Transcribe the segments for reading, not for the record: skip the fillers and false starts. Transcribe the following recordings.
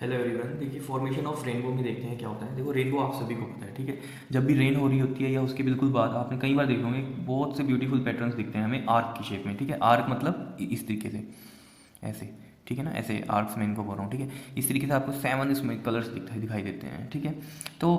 Hello everyone. देखिए formation of rainbow में देखते हैं क्या होता है। देखो रेनबो आप सभी को पता है, ठीक है। जब भी रेन हो रही होती है या उसके बिल्कुल बाद आपने कई बार देखे होंगे बहुत से ब्यूटीफुल पैटर्न्स दिखते हैं हमें आर्क की शेप में, ठीक है। आर्क मतलब इस तरीके से, ऐसे, ठीक है ना, ऐसे आर्क्स में इनको बोल रहा हूँ, ठीक है। इस तरीके से आपको 7 इसमें कलर्स दिखाई देते हैं, ठीक है। तो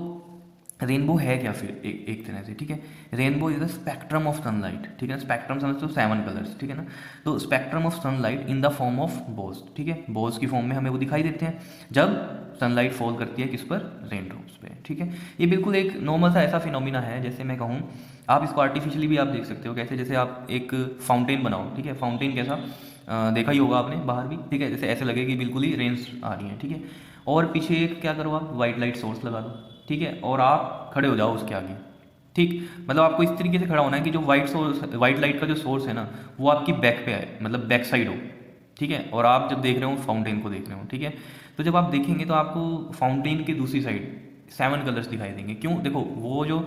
रेनबो है क्या फिर एक तरह से, ठीक है। Rainbow is the spectrum of sunlight, ठीक है। स्पेक्ट्रम समझते हो, 7 कलर्स, ठीक है ना। तो spectrum of sunlight in the form of bowls, ठीक है। बोल्स की फॉर्म में हमें वो दिखाई देते हैं जब सनलाइट फॉल करती है किस पर, रेन ड्रॉप्स पे, ठीक है। ये बिल्कुल एक नॉर्मल सा ऐसा फिनोमिना है, जैसे मैं कहूँ आप इसको आर्टिफिशियली भी आप देख सकते हो। कैसे, जैसे आप एक फाउंटेन बनाओ, ठीक है। फाउंटेन कैसा देखा ही होगा आपने बाहर भी, ठीक है। जैसे ऐसे लगे कि बिल्कुल ही रेंस आ रही हैं, ठीक है। और पीछे एक क्या करो आप, वाइट लाइट सोर्स लगा दो, ठीक है। और आप खड़े हो जाओ उसके आगे, ठीक। मतलब आपको इस तरीके से खड़ा होना है कि जो वाइट लाइट का जो सोर्स है ना, वो आपकी बैक पे आए, मतलब बैक साइड हो, ठीक है। और आप जब देख रहे हो फाउंटेन को देख रहे हो, ठीक है। तो जब आप देखेंगे तो आपको फाउंटेन की दूसरी साइड 7 कलर्स दिखाई देंगे। क्यों? देखो वो जो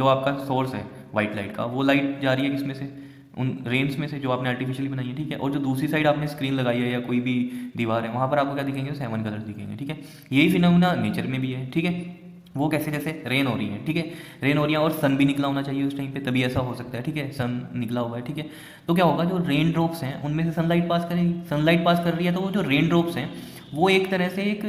आपका सोर्स है वाइट लाइट का, वो लाइट जा रही है किसमें से, उन रेंज में से जो आपने आर्टिफिशियली बनाई है, ठीक है। और जो दूसरी साइड आपने स्क्रीन लगाई है या कोई भी दीवार है, वहाँ पर आपको क्या दिखेंगे, 7 कलर्स दिखेंगे, ठीक है। यही फिनोमेना नेचर में भी है, ठीक है। वो कैसे, जैसे रेन हो रही है, ठीक है। रेन हो रही है और सन भी निकला होना चाहिए उस टाइम पे, तभी ऐसा हो सकता है, ठीक है। सन निकला हुआ है, ठीक है। तो क्या होगा, जो रेन ड्रॉप्स हैं उनमें से सनलाइट पास करेगी, सनलाइट पास कर रही है, तो वो जो रेन ड्रॉप्स हैं वो एक तरह से एक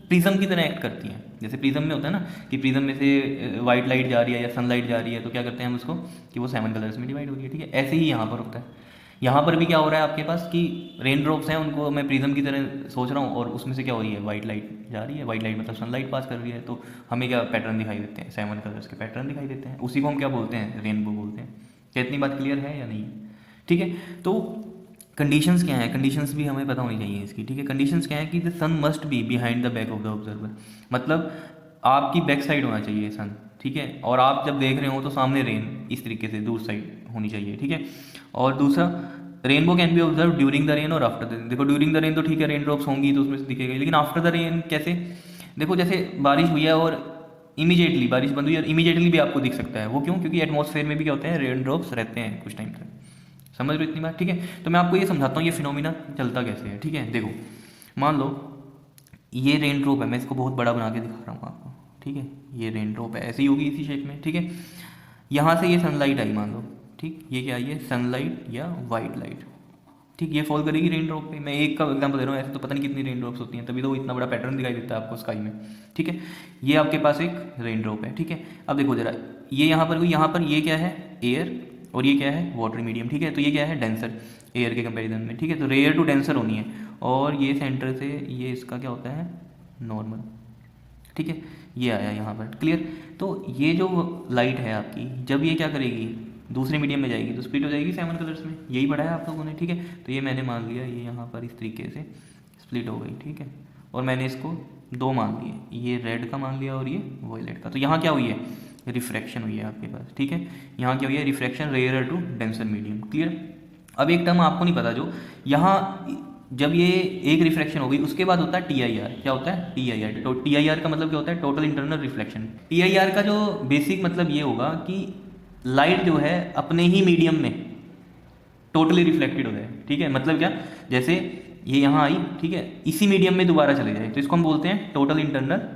प्रिज्म की तरह एक्ट करती हैं। जैसे प्रिज्म में होता है ना कि प्रिज्म में से वाइट लाइट जा रही है या सनलाइट जा रही है, तो क्या करते हैं हम उसको कि वो 7 कलर्स में डिवाइड हो रही है, ठीक है। ऐसे ही यहाँ पर होता है। यहाँ पर भी क्या हो रहा है आपके पास कि रेन ड्रॉप्स हैं, उनको मैं प्रिज्म की तरह सोच रहा हूँ, और उसमें से क्या हो रही है, वाइट लाइट जा रही है। वाइट लाइट मतलब सनलाइट पास कर रही है, तो हमें क्या पैटर्न दिखाई देते हैं, 7 कलर्स के पैटर्न दिखाई देते हैं। उसी को हम क्या बोलते हैं, रेनबो बोलते हैं। क्या इतनी बात क्लियर है या नहीं, ठीक है। तो कंडीशंस क्या है, कंडीशंस भी हमें पता होनी चाहिए इसकी, ठीक है। कंडीशंस क्या है कि the sun must be behind the back of the observer, मतलब आपकी बैक साइड होना चाहिए सन, ठीक है। और आप जब देख रहे हो तो सामने रेन इस तरीके से दूर साइड होनी चाहिए, ठीक है। और दूसरा, rainbow can be observe during the rain और आफ्टर द रेन। देखो ड्यूरिंग द रेन तो ठीक है, रेन ड्रॉप्स होंगी तो उसमें से दिखेगा, लेकिन आफ्टर द रेन कैसे? देखो जैसे बारिश हुई है और इमीडिएटली बारिश बंद हुई और इमीडिएटली भी आपको दिख सकता है। वो क्यों? क्योंकि एटमॉस्फेयर में भी क्या होते हैं, रेन ड्रॉप्स रहते हैं कुछ टाइम तक। समझ रहे हो इतनी बात, ठीक है। तो मैं आपको ये समझाता हूँ ये फिनोमिना चलता कैसे है, ठीक है। देखो मान लो ये रेन ड्रॉप है, मैं इसको बहुत बड़ा बना के दिखा रहा हूँ आपको, ठीक है। ये रेन ड्रॉप है, ऐसी ही होगी इसी शेप में, ठीक है। यहाँ से ये सनलाइट आई मान लो, ठीक। ये क्या आई है, सनलाइट या वाइट लाइट, ठीक। ये फॉल करेगी रेन ड्रॉप पे। मैं एक का एग्जांपल दे रहा हूँ, ऐसे तो पता नहीं कितनी रेन ड्रॉप्स होती हैं, तभी तो इतना बड़ा पैटर्न दिखाई देता है आपको स्काई में, ठीक है। ये आपके पास एक रेन ड्रॉप है, ठीक है। अब देखो जरा, ये यहाँ पर हुई, यहाँ पर ये क्या है, एयर, और ये क्या है, वाटर मीडियम, ठीक है। तो ये क्या है, डेंसर, एयर के कंपेरिजन में, ठीक है। तो रेयर टू डेंसर होनी है, और ये सेंटर से ये इसका क्या होता है, नॉर्मल, ठीक है। ये आया यहाँ पर, क्लियर। तो ये जो लाइट है आपकी, जब ये क्या करेगी, दूसरे मीडियम में जाएगी तो स्प्लिट हो जाएगी 7 कलर्स में। यही पढ़ा है आप लोगों ने, ठीक है। तो ये मैंने मान लिया, ये यहाँ पर इस तरीके से स्प्लिट हो गई, ठीक है। और मैंने इसको 2 मान लिए, ये रेड का मान लिया और ये वॉयलेट का। तो यहाँ क्या हुई है, रिफ्रैक्शन हुई है आपके पास, ठीक है। यहाँ क्या हुई है, refraction, rare to denser medium, clear. अब एक टर्म आपको नहीं पता, जो यहाँ जब ये एक रिफ्लेक्शन हो गई उसके बाद होता है टी आई आर। क्या होता है, टी आई आर। तो टी आई आर का मतलब क्या होता है, total internal reflection. T I are का जो बेसिक मतलब ये होगा कि लाइट जो है अपने ही मीडियम में टोटली रिफ्लेक्टेड हो जाए, ठीक है। मतलब क्या, जैसे ये यहाँ आई, ठीक है, इसी मीडियम में दोबारा चले जाए, तो इसको हम बोलते हैं टोटल इंटरनल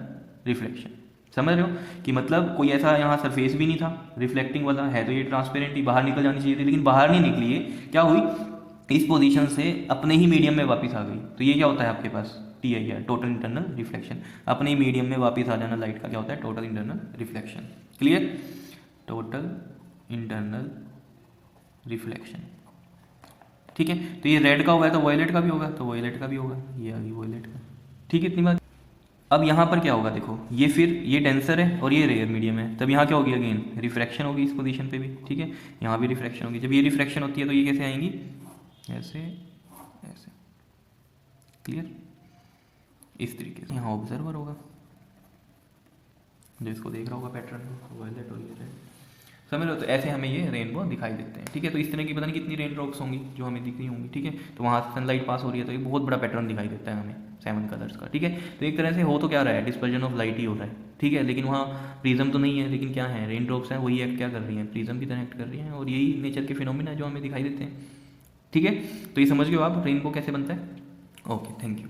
रिफ्लेक्शन। समझ रहे हो कि मतलब कोई ऐसा यहाँ सरफेस भी नहीं था रिफ्लेक्टिंग वाला, है तो ये ट्रांसपेरेंट ही, बाहर निकल जानी चाहिए थी, लेकिन बाहर नहीं निकली है। क्या हुई, इस पोजीशन से अपने ही मीडियम में वापस आ गई। तो ये क्या होता है आपके पास, T I R, total internal reflection. अपने ही मीडियम में वापस आ जाना लाइट का क्या होता है, total internal reflection, clear. Total internal reflection, ठीक है। तो ये रेड का हुआ है तो वॉयलेट का भी होगा, तो वॉयलेट का भी होगा, ये आ गई वॉयलेट का, ठीक है। इतनी बात। अब यहाँ पर क्या होगा, देखो ये फिर ये डेंसर है और ये रेयर मीडियम है, तब यहाँ क्या होगी, अगेन रिफ्रैक्शन होगी इस पोजीशन पे भी, ठीक है। यहाँ भी रिफ्रैक्शन होगी। जब ये रिफ्रैक्शन होती है तो ये कैसे आएंगी, ऐसे ऐसे, क्लियर। इस तरीके से यहाँ ऑब्जर्वर होगा जो इसको देख रहा होगा पैटर्न को, वायलेट और ये रेड, समझ लो। तो ऐसे हमें ये रेनबो दिखाई देते हैं, ठीक है। तो इस तरह की पता नहीं कितनी रेन ड्रॉप्स होंगी जो हमें दिख रही होंगी, ठीक है। तो वहाँ से सनलाइट पास हो रही है तो ये बहुत बड़ा पैटर्न दिखाई देता है हमें 7 कलर्स का, ठीक है। तो एक तरह से हो तो क्या रहा है, डिस्पर्जन ऑफ लाइट ही हो रहा है, ठीक है। लेकिन वहाँ प्रिज्म तो नहीं है, लेकिन क्या है, रेन ड्रॉप्स हैं, वही एक्ट क्या कर रही हैं, प्रिज्म की तरह एक्ट कर रही हैं, और यही नेचर के फिनोमिना जो हमें दिखाई देते हैं, ठीक है। तो ये समझ गए आप रेनबो कैसे बनता है। Okay, thank you.